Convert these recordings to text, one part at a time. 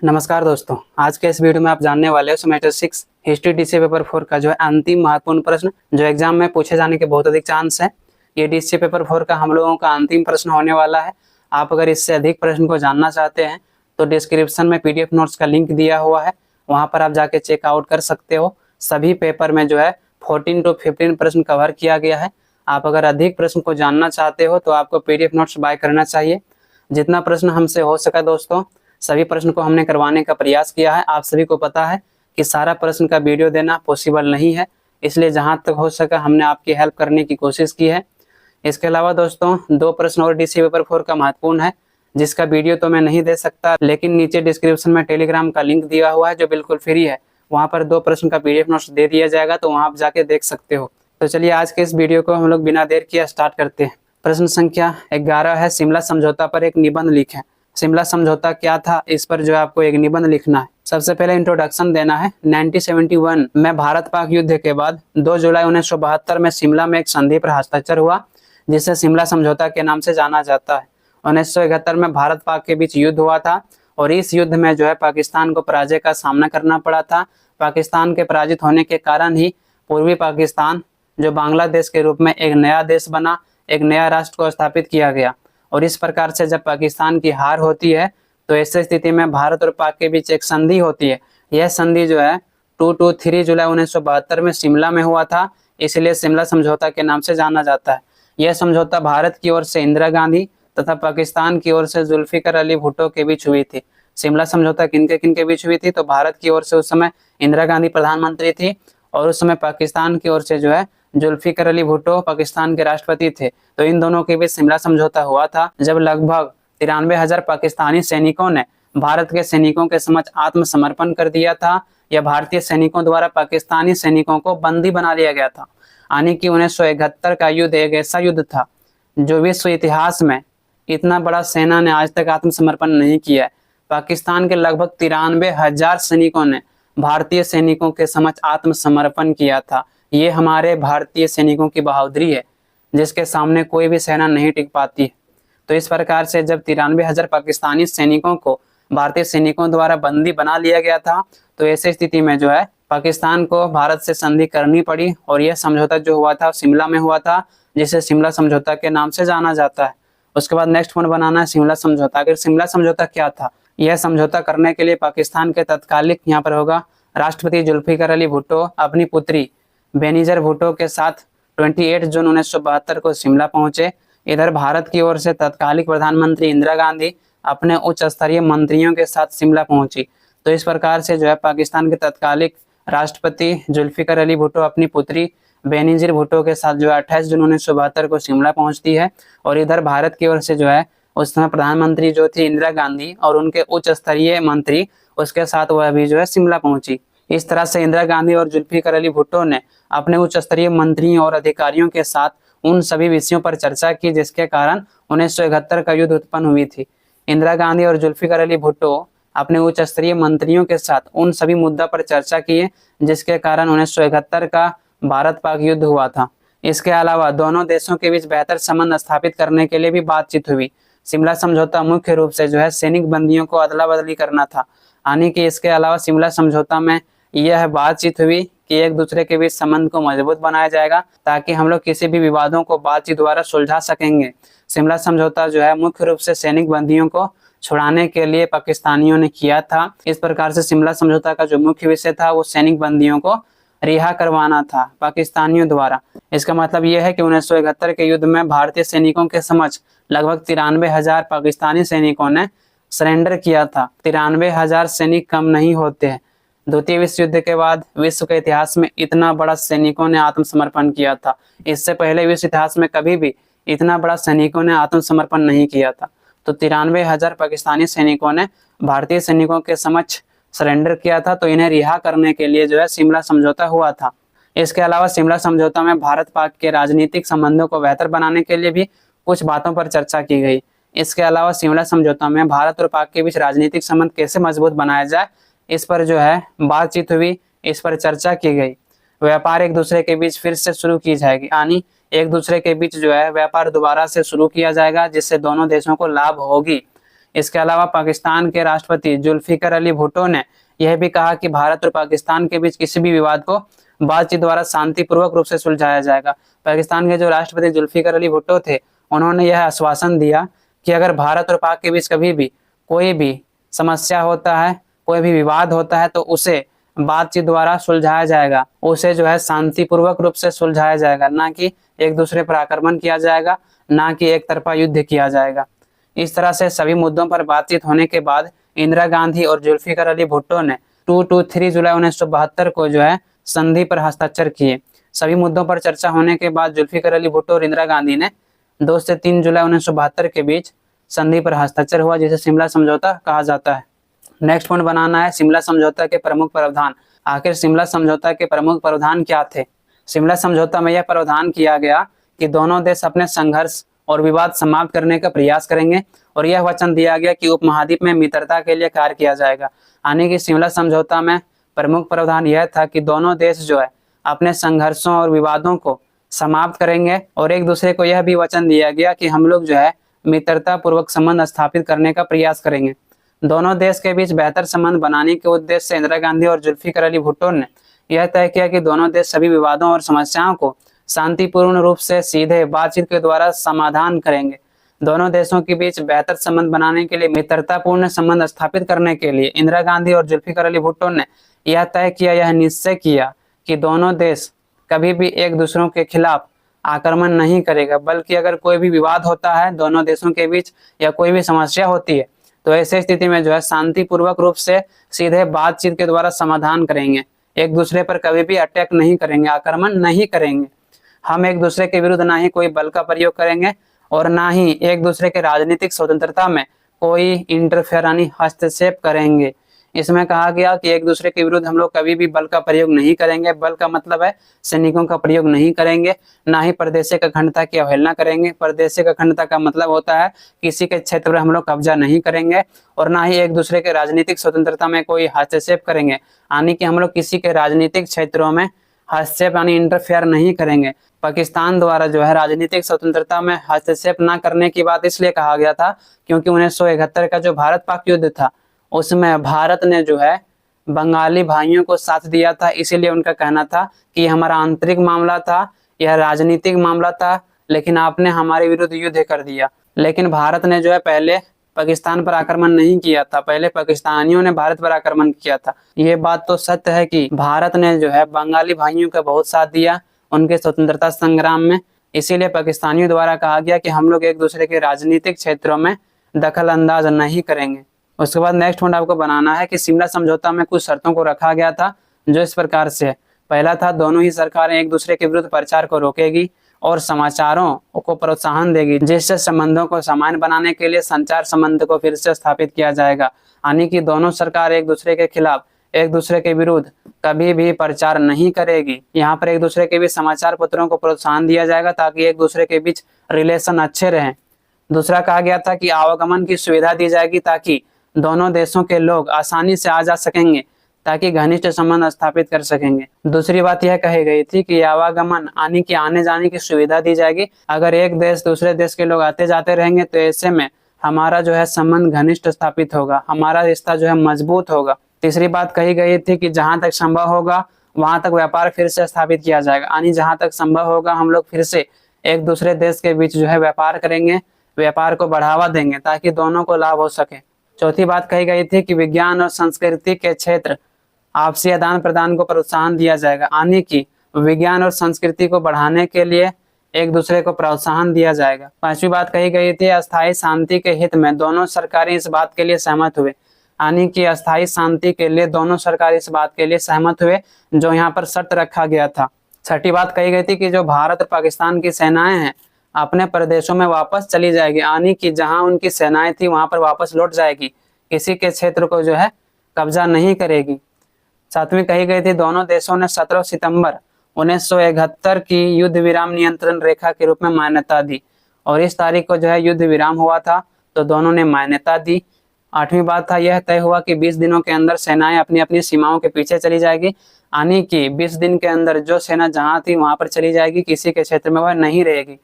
नमस्कार दोस्तों, आज के इस वीडियो में आप जानने वाले हो सेमेस्टर 6 हिस्ट्री डीसी पेपर 4 का जो है अंतिम महत्वपूर्ण प्रश्न जो एग्जाम में पूछे जाने के बहुत अधिक चांस है। ये डीसी पेपर 4 का हम लोगों का अंतिम प्रश्न होने वाला है। आप अगर इससे अधिक प्रश्न को जानना चाहते हैं तो डिस्क्रिप्शन में पीडीएफ नोट्स का लिंक दिया हुआ है, वहां पर आप जाके चेकआउट कर सकते हो। सभी पेपर में जो है 14 to 15 प्रश्न कवर किया गया है। आप अगर अधिक प्रश्न को जानना चाहते हो तो आपको पीडीएफ नोट्स बाय करना चाहिए। जितना प्रश्न हमसे हो सका दोस्तों, सभी प्रश्न को हमने करवाने का प्रयास किया है। आप सभी को पता है कि सारा प्रश्न का वीडियो देना पॉसिबल नहीं है, इसलिए जहां तक हो सका हमने आपकी हेल्प करने की कोशिश की है। इसके अलावा दोस्तों 2 प्रश्न और डीसी पेपर 4 का महत्वपूर्ण है, जिसका वीडियो तो मैं नहीं दे सकता, लेकिन नीचे डिस्क्रिप्शन में टेलीग्राम का लिंक दिया हुआ है जो बिल्कुल फ्री है। वहां पर 2 प्रश्न का पीडीएफ नोट्स दे दिया जाएगा, तो वहां आप जाके देख सकते हो। तो चलिए आज के इस वीडियो को हम लोग बिना देर किए स्टार्ट करते हैं। प्रश्न संख्या 11 है, शिमला समझौता पर एक निबंध लिखें। शिमला समझौता क्या था, इस पर जो आपको एक निबंध लिखना है। सबसे पहले इंट्रोडक्शन देना है। 1971 में भारत पाक युद्ध के बाद 2 जुलाई 1972 में शिमला में एक संधि पर हस्ताक्षर हुआ, जिसे शिमला समझौता के नाम से जाना जाता है। 1971 में भारत पाक के बीच युद्ध हुआ था और इस युद्ध में जो है पाकिस्तान को पराजय का सामना करना पड़ा था। पाकिस्तान के पराजित होने के कारण ही पूर्वी पाकिस्तान जो बांग्लादेश के रूप में एक नया देश बना, एक नया राष्ट्र को स्थापित किया गया। और इस प्रकार से जब पाकिस्तान की हार होती है तो ऐसी स्थिति में भारत और पाक के बीच एक संधि होती है। यह संधि जो है 2-3 जुलाई 1972 में शिमला में हुआ था, इसलिए शिमला समझौता के नाम से जाना जाता है। यह समझौता भारत की ओर से इंदिरा गांधी तथा पाकिस्तान की ओर से जुल्फिकार अली भुट्टो के बीच हुई थी। शिमला समझौता किनके किनके बीच हुई थी, तो भारत की ओर से उस समय इंदिरा गांधी प्रधानमंत्री थी और उस समय पाकिस्तान की ओर से जो है जुल्फिकार अली भुट्टो पाकिस्तान के राष्ट्रपति थे। तो इन दोनों के बीच शिमला समझौता हुआ था, जब लगभग 93,000 पाकिस्तानी सैनिकों ने भारत के सैनिकों के समक्ष आत्मसमर्पण कर दिया था। यह भारतीय सैनिकों द्वारा पाकिस्तानी सैनिकों को बंदी बना लिया गया था। यानी कि 1971 का युद्ध एक ऐसा युद्ध था जो विश्व इतिहास में इतना बड़ा सेना ने आज तक आत्मसमर्पण नहीं किया है। पाकिस्तान के लगभग 93,000 सैनिकों ने भारतीय सैनिकों के समक्ष आत्मसमर्पण किया था। ये हमारे भारतीय सैनिकों की बहादुरी है, जिसके सामने कोई भी सेना नहीं टिक पाती। तो इस प्रकार से जब 93,000 पाकिस्तानी सैनिकों को भारतीय सैनिकों द्वारा बंदी बना लिया गया था, तो ऐसी स्थिति में जो है पाकिस्तान को भारत से संधि करनी पड़ी और यह समझौता जो हुआ था शिमला में हुआ था, जिसे शिमला समझौता के नाम से जाना जाता है। उसके बाद नेक्स्ट पॉइंट बनाना है शिमला समझौता। अगर शिमला समझौता क्या था, यह समझौता करने के लिए पाकिस्तान के तत्कालिक यहाँ पर होगा राष्ट्रपति जुल्फिकार अली भुट्टो अपनी पुत्री बेनीजर भुट्टो के साथ 28 जून 1972 को शिमला पहुंचे। इधर भारत की ओर से तत्कालिक प्रधानमंत्री इंदिरा गांधी अपने उच्च स्तरीय मंत्रियों के साथ शिमला पहुंची। तो इस प्रकार से जो है पाकिस्तान के तत्कालिक राष्ट्रपति जुल्फिकार अली भुट्टो अपनी पुत्री बेनीजीर भुट्टो के साथ जो है 28 जून 1972 को शिमला पहुंचती है। और इधर भारत की ओर से जो है उस समय प्रधानमंत्री जो थी इंदिरा गांधी और उनके उच्च स्तरीय मंत्री, उसके साथ वह भी जो है शिमला पहुंची। इस तरह से इंदिरा गांधी और जुल्फिकार अली भुट्टो ने अपने उच्च स्तरीय मंत्रियों और अधिकारियों के साथ उन सभी विषयों पर चर्चा की जिसके कारण 1971 का युद्ध उत्पन्न हुई थी। इंदिरा गांधी और जुल्फिकार अली भुट्टो अपने उच्च स्तरीय मंत्रियों के साथ उन सभी मुद्दा पर चर्चा किए जिसके कारण 1971 का भारत पाक युद्ध हुआ था। इसके अलावा दोनों देशों के बीच बेहतर संबंध स्थापित करने के लिए भी बातचीत हुई। शिमला समझौता मुख्य रूप से जो है सैनिक बंदियों को अदला बदली करना था। यानी कि इसके अलावा शिमला समझौता में यह बातचीत हुई कि एक दूसरे के बीच संबंध को मजबूत बनाया जाएगा ताकि हम लोग किसी भी विवादों को बातचीत द्वारा सुलझा सकेंगे। शिमला समझौता जो है मुख्य रूप से सैनिक बंदियों को छुड़ाने के लिए पाकिस्तानियों ने किया था। इस प्रकार से शिमला समझौता का जो मुख्य विषय था वो सैनिक बंदियों को रिहा करवाना था पाकिस्तानियों द्वारा। इसका मतलब यह है कि 1971 के युद्ध में भारतीय सैनिकों के समक्ष लगभग 93,000 पाकिस्तानी सैनिकों ने सरेंडर किया था। 93,000 सैनिक कम नहीं होते हैं। द्वितीय विश्व युद्ध के बाद विश्व के इतिहास में इतना बड़ा सैनिकों ने आत्मसमर्पण किया था। इससे पहले विश्व इतिहास में कभी भी इतना बड़ा सैनिकों ने आत्मसमर्पण नहीं किया था। तो 93,000 पाकिस्तानी सैनिकों ने भारतीय सैनिकों के समक्ष सरेंडर किया था, तो इन्हें रिहा करने के लिए जो है शिमला समझौता हुआ था। इसके अलावा शिमला समझौता में भारत पाक के राजनीतिक संबंधों को बेहतर बनाने के लिए भी कुछ बातों पर चर्चा की गई। इसके अलावा शिमला समझौता में भारत और पाक के बीच राजनीतिक संबंध कैसे मजबूत बनाया जाए, इस पर जो है बातचीत हुई, इस पर चर्चा की गई। व्यापार एक दूसरे के बीच फिर से शुरू की जाएगी, यानी एक दूसरे के बीच जो है व्यापार दोबारा से शुरू किया जाएगा जिससे दोनों देशों को लाभ होगी। इसके अलावा पाकिस्तान के राष्ट्रपति जुल्फिकर अली भुट्टो ने यह भी कहा कि भारत और पाकिस्तान के बीच किसी भी विवाद को बातचीत द्वारा शांतिपूर्वक रूप से सुलझाया जाएगा। पाकिस्तान के जो राष्ट्रपति जुल्फिकर अली भुट्टो थे, उन्होंने यह आश्वासन दिया कि अगर भारत और पाक के बीच कभी भी कोई भी समस्या होता है, कोई भी विवाद होता है, तो उसे बातचीत द्वारा सुलझाया जाएगा, उसे जो है शांतिपूर्वक रूप से सुलझाया जाएगा, ना कि एक दूसरे पर आक्रमण किया जाएगा, ना कि एक तरफा युद्ध किया जाएगा। इस तरह से सभी मुद्दों पर बातचीत होने के बाद इंदिरा गांधी और जुल्फिकर अली भुट्टो ने 3 जुलाई 1972 को जो है संधि पर हस्ताक्षर किए। सभी मुद्दों पर चर्चा होने के बाद जुल्फिकर अली भुट्टो और इंदिरा गांधी ने 2 से 3 जुलाई 1972 के बीच संधि पर हस्ताक्षर हुआ, जिसे शिमला समझौता कहा जाता है। नेक्स्ट पॉइंट बनाना है शिमला समझौता के प्रमुख प्रावधान। आखिर शिमला समझौता के प्रमुख प्रावधान क्या थे? शिमला समझौता में यह प्रावधान किया गया कि दोनों देश अपने संघर्ष और विवाद समाप्त करने का प्रयास करेंगे और यह वचन दिया गया कि उपमहाद्वीप में मित्रता के लिए कार्य किया जाएगा। यानी कि शिमला समझौता में प्रमुख प्रावधान यह था कि दोनों देश जो है अपने संघर्षों और विवादों को समाप्त करेंगे और एक दूसरे को यह भी वचन दिया गया कि हम लोग जो है मित्रता पूर्वक संबंध स्थापित करने का प्रयास करेंगे। दोनों देश के बीच बेहतर संबंध बनाने के उद्देश्य से इंदिरा गांधी और जुल्फिकर अली भुट्टो ने यह तय किया कि दोनों देश सभी विवादों और समस्याओं को शांतिपूर्ण रूप से सीधे बातचीत के द्वारा समाधान करेंगे। दोनों देशों के बीच बेहतर संबंध बनाने के लिए, मित्रतापूर्ण संबंध स्थापित करने के लिए इंदिरा गांधी और जुल्फिकर अली भुट्टो ने यह तय किया, यह निश्चय किया कि दोनों देश कभी भी एक दूसरों के खिलाफ आक्रमण नहीं करेगा, बल्कि अगर कोई भी विवाद होता है दोनों देशों के बीच या कोई भी समस्या होती है तो ऐसे स्थिति में जो है शांतिपूर्वक रूप से सीधे बातचीत के द्वारा समाधान करेंगे। एक दूसरे पर कभी भी अटैक नहीं करेंगे, आक्रमण नहीं करेंगे। हम एक दूसरे के विरुद्ध ना ही कोई बल का प्रयोग करेंगे और ना ही एक दूसरे के राजनीतिक स्वतंत्रता में कोई इंटरफेयर यानी हस्तक्षेप करेंगे। इसमें कहा गया कि एक दूसरे के विरुद्ध हम लोग कभी भी बल का प्रयोग नहीं करेंगे। बल का मतलब है सैनिकों का प्रयोग नहीं करेंगे, ना ही प्रादेशिक अखंडता की अवहेलना करेंगे। प्रादेशिक अखंडता का मतलब होता है किसी के क्षेत्र पर हम लोग कब्जा नहीं करेंगे और ना ही एक दूसरे के राजनीतिक स्वतंत्रता में कोई हस्तक्षेप करेंगे, यानी कि हम लोग किसी के राजनीतिक क्षेत्रों में हस्तक्षेप यानी इंटरफेयर नहीं करेंगे। पाकिस्तान द्वारा जो है राजनीतिक स्वतंत्रता में हस्तक्षेप न करने की बात इसलिए कहा गया था क्योंकि 1971 का जो भारत पाक युद्ध था उसमें भारत ने जो है बंगाली भाइयों को साथ दिया था। इसीलिए उनका कहना था कि हमारा आंतरिक मामला था, यह राजनीतिक मामला था, लेकिन आपने हमारे विरुद्ध युद्ध कर दिया। लेकिन भारत ने जो है पहले पाकिस्तान पर आक्रमण नहीं किया था, पहले पाकिस्तानियों ने भारत पर आक्रमण किया था। ये बात तो सत्य है कि भारत ने जो है बंगाली भाइयों का बहुत साथ दिया उनके स्वतंत्रता संग्राम में। इसीलिए पाकिस्तानियों द्वारा कहा गया कि हम लोग एक दूसरे के राजनीतिक क्षेत्रों में दखल अंदाज नहीं करेंगे। उसके बाद नेक्स्ट पॉइंट आपको बनाना है कि शिमला समझौता में कुछ शर्तों को रखा गया था जो इस प्रकार से है। पहला था दोनों ही सरकारें एक दूसरे के विरुद्ध प्रचार को रोकेगी और समाचारों को प्रोत्साहन देगी, जिससे संबंधों को सामान्य बनाने के लिए संचार संबंध को फिर से स्थापित किया जाएगा। यानी कि दोनों सरकार एक दूसरे के खिलाफ, एक दूसरे के विरुद्ध कभी भी प्रचार नहीं करेगी। यहाँ पर एक दूसरे के बीच समाचार पत्रों को प्रोत्साहन दिया जाएगा ताकि एक दूसरे के बीच रिलेशन अच्छे रहें। दूसरा कहा गया था कि आवागमन की सुविधा दी जाएगी ताकि दोनों देशों के लोग आसानी से आ जा सकेंगे, ताकि घनिष्ठ संबंध स्थापित कर सकेंगे। दूसरी बात यह कही गई थी कि आवागमन यानी कि आने जाने की सुविधा दी जाएगी। अगर एक देश दूसरे देश के लोग आते जाते रहेंगे तो ऐसे में हमारा जो है संबंध घनिष्ठ स्थापित होगा, हमारा रिश्ता जो है मजबूत होगा। तीसरी बात कही गई थी कि जहां तक संभव होगा वहां तक व्यापार फिर से स्थापित किया जाएगा, यानी जहां तक संभव होगा हम लोग फिर से एक दूसरे देश के बीच जो है व्यापार करेंगे, व्यापार को बढ़ावा देंगे ताकि दोनों को लाभ हो सके। चौथी बात कही गई थी कि विज्ञान और संस्कृति के क्षेत्र आपसी आदान प्रदान को प्रोत्साहन दिया जाएगा, यानी कि विज्ञान और संस्कृति को बढ़ाने के लिए एक दूसरे को प्रोत्साहन दिया जाएगा। पांचवी बात कही गई थी अस्थायी शांति के हित में दोनों सरकारें इस बात के लिए सहमत हुए, यानी कि अस्थायी शांति के लिए दोनों सरकार इस बात के लिए सहमत हुए जो यहाँ पर शर्त रखा गया था। छठी बात कही गई थी कि जो भारत और पाकिस्तान की सेनाएं हैं अपने प्रदेशों में वापस चली जाएगी, यानी कि जहां उनकी सेनाएं थी वहां पर वापस लौट जाएगी, किसी के क्षेत्र को जो है कब्जा नहीं करेगी। सातवीं कही गई थी दोनों देशों ने 17 सितंबर 1971 की युद्ध विराम नियंत्रण रेखा के रूप में मान्यता दी और इस तारीख को जो है युद्ध विराम हुआ था तो दोनों ने मान्यता दी। आठवीं बात था यह तय हुआ कि 20 दिनों के अंदर सेनाएं अपनी अपनी सीमाओं के पीछे चली जाएगी, यानी कि 20 दिन के अंदर जो सेना जहां थी वहां पर चली जाएगी, किसी के क्षेत्र में वह नहीं रहेगी।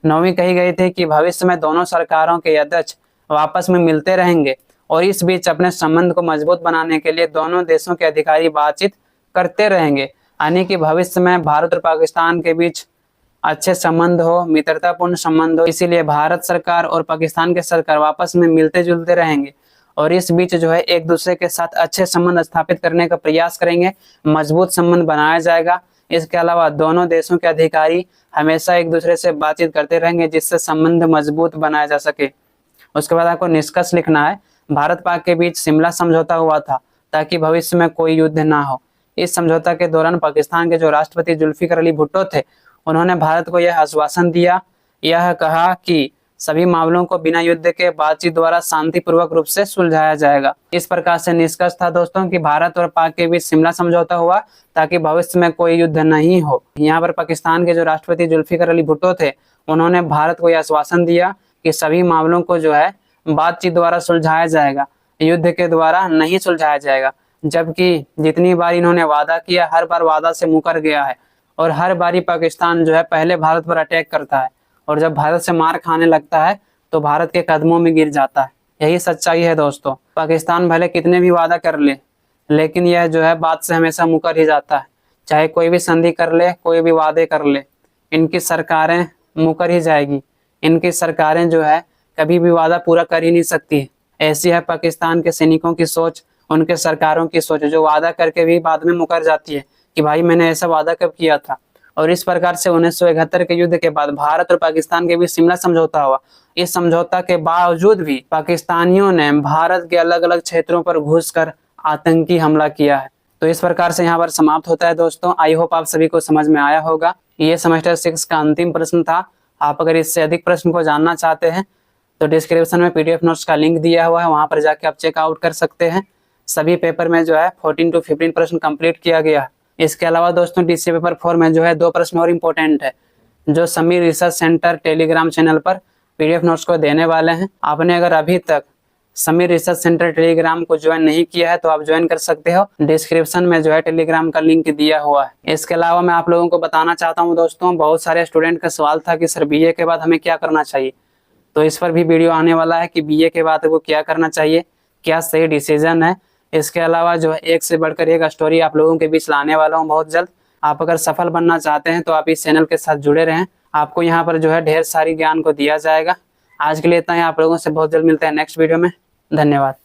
नौवीं कही गई थी कि भविष्य में दोनों सरकारों के अध्यक्ष आपस में मिलते रहेंगे और इस बीच अपने संबंध को मजबूत बनाने के लिए दोनों देशों के अधिकारी बातचीत करते रहेंगे। यानी कि भविष्य में भारत और पाकिस्तान के बीच अच्छे संबंध हो, मित्रतापूर्ण संबंध हो, इसीलिए भारत सरकार और पाकिस्तान के सरकार आपस में मिलते जुलते रहेंगे और इस बीच जो है एक दूसरे के साथ अच्छे संबंध स्थापित करने का प्रयास करेंगे, मजबूत संबंध बनाया जाएगा। इसके अलावा दोनों देशों के अधिकारी हमेशा एक दूसरे से बातचीत करते रहेंगे जिससे संबंध मजबूत बनाया जा सके। उसके बाद आपको निष्कर्ष लिखना है। भारत पाक के बीच शिमला समझौता हुआ था ताकि भविष्य में कोई युद्ध ना हो। इस समझौता के दौरान पाकिस्तान के जो राष्ट्रपति जुल्फिकार अली भुट्टो थे, उन्होंने भारत को यह आश्वासन दिया, यह कहा कि सभी मामलों को बिना युद्ध के बातचीत द्वारा शांतिपूर्वक रूप से सुलझाया जाएगा। इस प्रकार से निष्कर्ष था दोस्तों कि भारत और पाक के बीच शिमला समझौता हुआ ताकि भविष्य में कोई युद्ध नहीं हो। यहाँ पर पाकिस्तान के जो राष्ट्रपति जुल्फिकार अली भुट्टो थे, उन्होंने भारत को यह आश्वासन दिया कि सभी मामलों को जो है बातचीत द्वारा सुलझाया जाएगा, युद्ध के द्वारा नहीं सुलझाया जाएगा। जबकि जितनी बार इन्होंने वादा किया, हर बार वादा से मुकर गया है और हर बारी पाकिस्तान जो है पहले भारत पर अटैक करता है और जब भारत से मार खाने लगता है तो भारत के कदमों में गिर जाता है। यही सच्चाई है दोस्तों। पाकिस्तान भले कितने भी वादा कर ले, लेकिन यह जो है बात से हमेशा मुकर ही जाता है। चाहे कोई भी संधि कर ले, कोई भी वादे कर ले, इनकी सरकारें मुकर ही जाएगी। इनकी सरकारें जो है कभी भी वादा पूरा कर ही नहीं सकती। ऐसी है पाकिस्तान के सैनिकों की सोच, उनके सरकारों की सोच, जो वादा करके भी बाद में मुकर जाती है कि भाई मैंने ऐसा वादा कब किया था। और इस प्रकार से 1971 के युद्ध के बाद भारत और पाकिस्तान के बीच शिमला समझौता हुआ। इस समझौता के बावजूद भी पाकिस्तानियों ने भारत के अलग अलग क्षेत्रों पर घुसकर आतंकी हमला किया है। तो इस प्रकार से यहाँ पर समाप्त होता है दोस्तों। आई होप आप सभी को समझ में आया होगा। ये सेमेस्टर 6 का अंतिम प्रश्न था। आप अगर इससे अधिक प्रश्न को जानना चाहते हैं तो डिस्क्रिप्शन में PDF नोट्स का लिंक दिया हुआ है, वहां पर जाके आप चेकआउट कर सकते हैं। सभी पेपर में जो है 14 to 15 प्रश्न कंप्लीट किया गया है। इसके अलावा दोस्तों DCA पेपर 4 में जो है 2 प्रश्न और इम्पोर्टेंट है, जो Sameer research centre Telegram channel पर PDF नोट्स को देने वाले हैं। आपने अगर अभी तक समीर रिसर्च सेंटर टेलीग्राम को ज्वाइन नहीं किया है तो आप ज्वाइन कर सकते हो। डिस्क्रिप्शन में जो है टेलीग्राम का लिंक दिया हुआ है। इसके अलावा मैं आप लोगों को बताना चाहता हूँ दोस्तों, बहुत सारे स्टूडेंट का सवाल था कि सर BA के बाद हमें क्या करना चाहिए। तो इस पर भी वीडियो आने वाला है कि BA के बाद वो क्या करना चाहिए, क्या सही डिसीजन है। इसके अलावा जो है एक से बढ़कर एक स्टोरी आप लोगों के बीच लाने वाला हूँ बहुत जल्द। आप अगर सफल बनना चाहते हैं तो आप इस चैनल के साथ जुड़े रहें। आपको यहाँ पर जो है ढेर सारी ज्ञान को दिया जाएगा। आज के लिए इतना ही। आप लोगों से बहुत जल्द मिलते हैं नेक्स्ट वीडियो में। धन्यवाद।